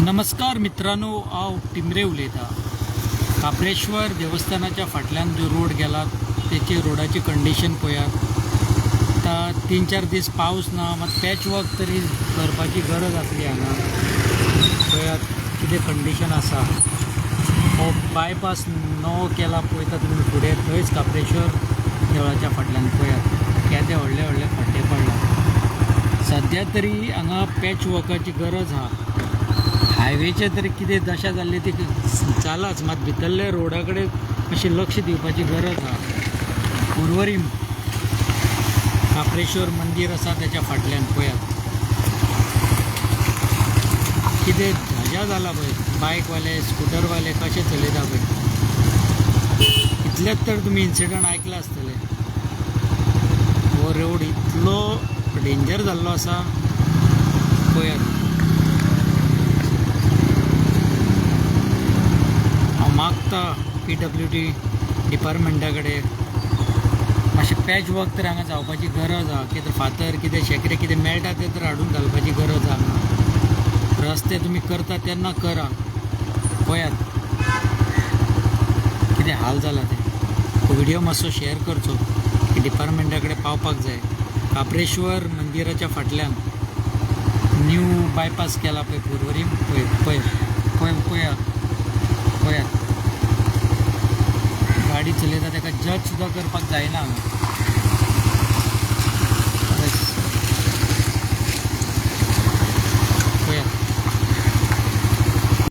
नमस्कार मित्रांनो, हांव टिमरे उलयतां. काप्रेश्वर देवस्थानाच्या फाटल्यान जो रोड गेला त्याची रोडाची कंडिशन पळयात. आतां 3-4 दीस पावस ना, मात पॅच वर्क तरी करपाची गरज आसली हांगा. पळयात कितें कंडिशन आसा. हो बायपास नवो केला पळयता तुमी फुडें, थंयच काप्रेश्वर देवळाच्या फाटल्यान पळयात केदे व्हडले व्हडले खड्डे पडला. सद्या तरी हांगा पॅच वर्काची गरज आहा. हायवेचे तरी कितें दशा जाल्ली ती जालाच, मात भितरले रोडा कडेन अशें लक्ष दिवपाची गरज आहा. उर्वरीम काप्रेश्वर मंदिर आसा त्याच्या फाटल्यान पळयात कितें धजा जाला पळय. बायकवाले स्कूटरवाले कशे चलयता पळय. इतलेच तर तुमी इन्सिडंट आयकला आसतले. हो रोड इतलो डेंजर जाल्लो आसा पळयात. मागता PWD डिपार्टमेंटा कडेन मातशें पॅच वर्क तर हांगा जावपाची गरज आहा. कितें फातर कितें शेकरे कितें मेळटा तें तर हाडून घालपाची गरज आहा. रस्ते तुमी करता तेन्ना करा. पळयात कितें हाल जाला ते. व्हिडिओ मातसो शेअर करचो की डिपार्टमेंटा कडेन पावपाक जाय. काप्रेश्वर मंदिराच्या फाटल्यान न्यू बायपास केला पळय पुर्वरीम. पळयात गाडी चलयता ताका जज सुद्दां करपाक जायना हांगा.